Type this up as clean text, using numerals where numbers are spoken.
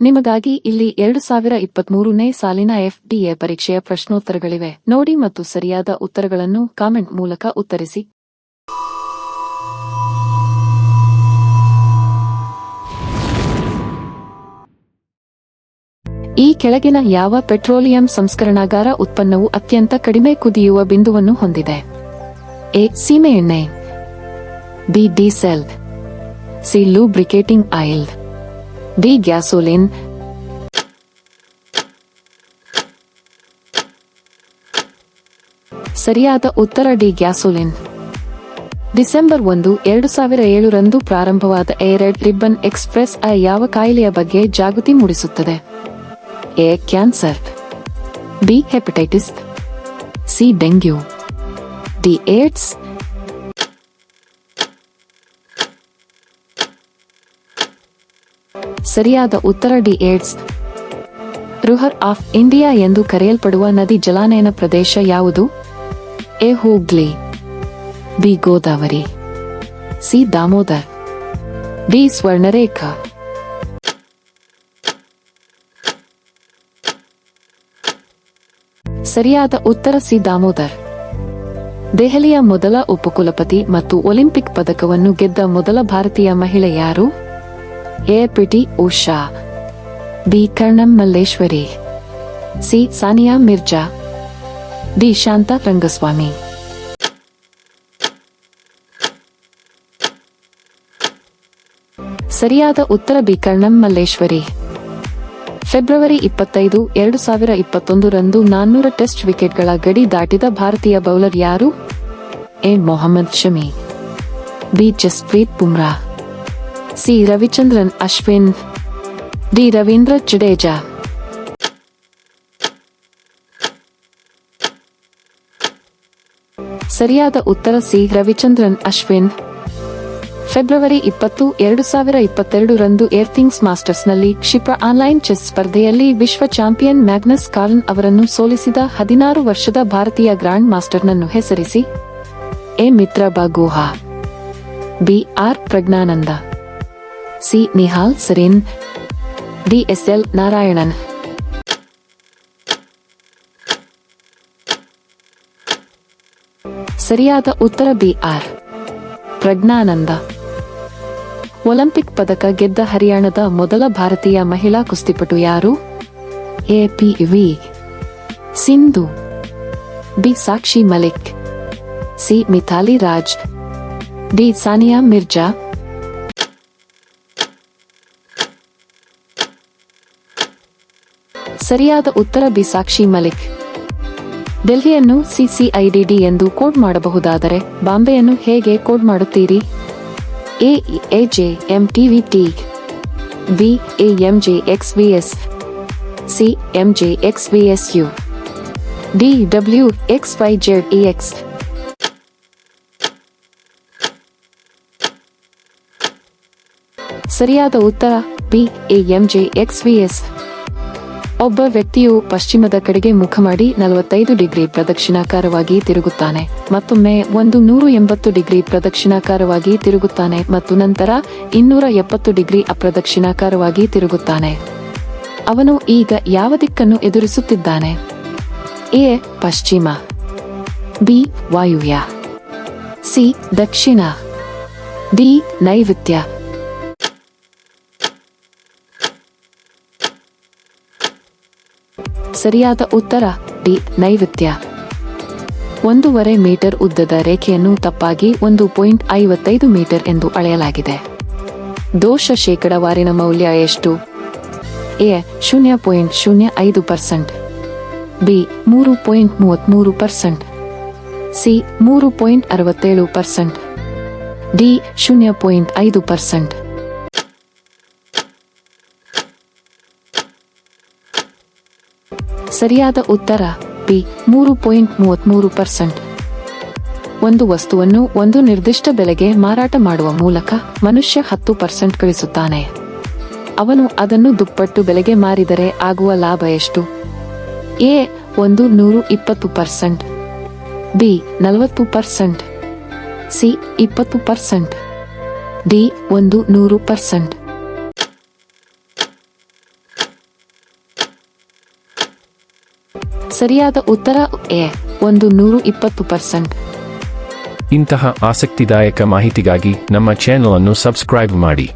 ನಿಮಗಾಗಿ ಇಲ್ಲಿ 2023ನೇ ಸಾಲಿನ FDA ಪರೀಕ್ಷೆಯ ಪ್ರಶ್ನೋತ್ತರಗಳಿವೆ. ನೋಡಿ ಮತ್ತು ಸರಿಯಾದ ಉತ್ತರಗಳನ್ನು ಕಾಮೆಂಟ್ ಮೂಲಕ ಉತ್ತರಿಸಿ. ಈ ಕೆಳಗಿನ ಯಾವ ಪೆಟ್ರೋಲಿಯಂ ಸಂಸ್ಕರಣಾಗಾರ ಉತ್ಪನ್ನವು ಅತ್ಯಂತ ಕಡಿಮೆ ಕುದಿಯುವ ಬಿಂದುವನ್ನು ಹೊಂದಿದೆ? ಎ. ಸೀಮೆಎಣ್ಣೆ, B. Diesel, C. Lubricating oil, D. Gasoline. ಸರಿಯಾದ ಉತ್ತರ ಡಿ. ಗ್ಯಾಸೋಲಿನ್. ಡಿಸೆಂಬರ್ 1, 2007 ರಂದು ಪ್ರಾರಂಭವಾದ ರೆಡ್ ರಿಬ್ಬನ್ ಎಕ್ಸ್‌ಪ್ರೆಸ್ ಯಾವ ಕಾಯಿಲೆಯ ಬಗ್ಗೆ ಜಾಗೃತಿ ಮೂಡಿಸುತ್ತದೆ? A. Cancer, B. Hepatitis, C. Dengue, D. AIDS. ಸರಿಯಾದ ಉತ್ತರ D. AIDS. River of India ಎಂದು ಕರೆಯಲ್ಪಡುವ ನದಿ ಜಲಾನಯನ ಪ್ರದೇಶ ಯಾವುದು? A. Hooghly, B. Godavari, C. Damodar, D. Swarnarekha. ಸರಿಯಾದ ಉತ್ತರ ಸಿ. ದಾಮೋದರ್. ದೆಹಲಿಯ ಮೊದಲ ಉಪಕುಲಪತಿ ಮತ್ತು ಒಲಿಂಪಿಕ್ ಪದಕವನ್ನು ಗೆದ್ದ ಮೊದಲ ಭಾರತೀಯ ಮಹಿಳೆ ಯಾರು? A. PT. Usha, B. Karnam Malleswari, C. Sania Mirza, D. Shanta Rangaswamy. ಸರಿಯಾದ ಉತ್ತರ ಬಿ. ಕರ್ಣಂ ಮಲ್ಲೇಶ್ವರಿ. ಫೆಬ್ರವರಿ 25, 2021 ರಂದು 400 ಟೆಸ್ಟ್ ವಿಕೆಟ್ಗಳ ಗಡಿ ದಾಟಿದ ಭಾರತೀಯ ಬೌಲರ್ ಯಾರು? A. Mohammed Shami, B. Jasprit Bumrah, C. Ravichandran Ashwin, D. Ravindra Jadeja. ಸರಿಯಾದ ಉತ್ತರ ಸಿ. ರವಿಚಂದ್ರನ್ ಅಶ್ವಿನ್. ಫೆಬ್ರವರಿ 20, 2022 ರಂದು ಏರ್ಥಿಂಗ್ಸ್ ಮಾಸ್ಟರ್ಸ್ನಲ್ಲಿ ಕ್ಷಿಪ್ರ ಆನ್ಲೈನ್ ಚೆಸ್ ಸ್ಪರ್ಧೆಯಲ್ಲಿ ವಿಶ್ವ ಚಾಂಪಿಯನ್ ಮ್ಯಾಗ್ನಸ್ ಕಾರ್ಲ್ಸನ್ ಅವರನ್ನು ಸೋಲಿಸಿದ 16 ವರ್ಷದ ಭಾರತೀಯ ಗ್ರ್ಯಾಂಡ್ ಮಾಸ್ಟರ್ನನ್ನು ಹೆಸರಿಸಿ. A. Mitrabha Guha, B. R. Praggnanandhaa, C. Nihal Sarin, D. SL Narayanan. ಸರಿಯಾದ ಉತ್ತರ ಬಿ. ಆರ್. ಪ್ರಜ್ಞಾನಂದ. ಒಲಿಂಪಿಕ್ ಪದಕ ಗೆದ್ದ ಹರಿಯಾಣದ ಮೊದಲ ಭಾರತೀಯ ಮಹಿಳಾ ಕುಸ್ತಿಪಟು ಯಾರು? A. P V. Sindhu, B. Sakshi Malik, C. Mithali Raj, D. Sania Mirza. ಸರಿಯಾದ ಉತ್ತರ ಬಿ. ಸಾಕ್ಷಿ ಮಲಿಕ್. ಡೆಲ್ಲಿಯನ್ನು CCIDD ಎಂದು ಕೋಡ್ ಮಾಡಬಹುದಾದರೆ ಬಾಂಬೆಯನ್ನು ಹೇಗೆ ಕೋಡ್ ಮಾಡುತ್ತೀರಿ? A. AJMTVT, B. AMJXVS, C. MJXVSU, D. WXYZEX. ಸರಿಯಾದ ಉತ್ತರ ಬಿ. AMJXVS. ಒಬ್ಬ ವ್ಯಕ್ತಿಯು ಪಶ್ಚಿಮದ ಕಡೆಗೆ ಮುಖ ಮಾಡಿ 45 ಡಿಗ್ರಿ ಪ್ರದಕ್ಷಿಣಾಕಾರವಾಗಿ ತಿರುಗುತ್ತಾನೆ, ಮತ್ತೊಮ್ಮೆ 180 ಡಿಗ್ರಿ ಪ್ರದಕ್ಷಿಣಾಕಾರವಾಗಿ ತಿರುಗುತ್ತಾನೆ ಮತ್ತು ನಂತರ 270 ಡಿಗ್ರಿ ಅಪ್ರದಕ್ಷಿಣಾಕಾರವಾಗಿ ತಿರುಗುತ್ತಾನೆ. ಅವನು ಈಗ ಯಾವ ದಿಕ್ಕನ್ನು ಎದುರಿಸುತ್ತಿದ್ದಾನೆ? ಎ. ಪಶ್ಚಿಮ, ಬಿ. ವಾಯುವ್ಯ, ಸಿ. ದಕ್ಷಿಣ, ಡಿ. ನೈಋತ್ಯ. ಸರಿಯಾದ ಉತ್ತರ ಡಿ. ನೈಋತ್ಯ. 1.5 ಮೀಟರ್ ಉದ್ದದ ರೇಖೆಯನ್ನು ತಪ್ಪಾಗಿ 1.55 ಮೀಟರ್ ಎಂದು ಅಳೆಯಲಾಗಿದೆ. ದೋಷ ಶೇಕಡಾವಾರಿನ ಮೌಲ್ಯ ಎಷ್ಟು? ಎ. 0.05%, ಬಿ. 3.33%, ಸಿ. 3.67%, ಡಿ. 0.5%. ಸರಿಯಾದ ಉತ್ತರ ಬಿ. 3.33%. ಒಂದು ವಸ್ತುವನ್ನು ಒಂದು ನಿರ್ದಿಷ್ಟ ಬೆಲೆಗೆ ಮಾರಾಟ ಮಾಡುವ ಮೂಲಕ ಮನುಷ್ಯ 10% ಗಳಿಸುತ್ತಾನೆ. ಅವನು ಅದನ್ನು ದುಪ್ಪಟ್ಟು ಬೆಲೆಗೆ ಮಾರಿದರೆ ಆಗುವ ಲಾಭ ಎಷ್ಟು? ಎ. 120%, ಬಿ. 40%, ಸಿ. 20%, ಡಿ. 100%. ಸರಿಯಾದ ಉತ್ತರ ಎ 120%. ಇಂತಹ ಆಸಕ್ತಿದಾಯಕ ಮಾಹಿತಿಗಾಗಿ ನಮ್ಮ ಚಾನೆಲ್ ಅನ್ನು ಸಬ್ಸ್ಕ್ರೈಬ್ ಮಾಡಿ.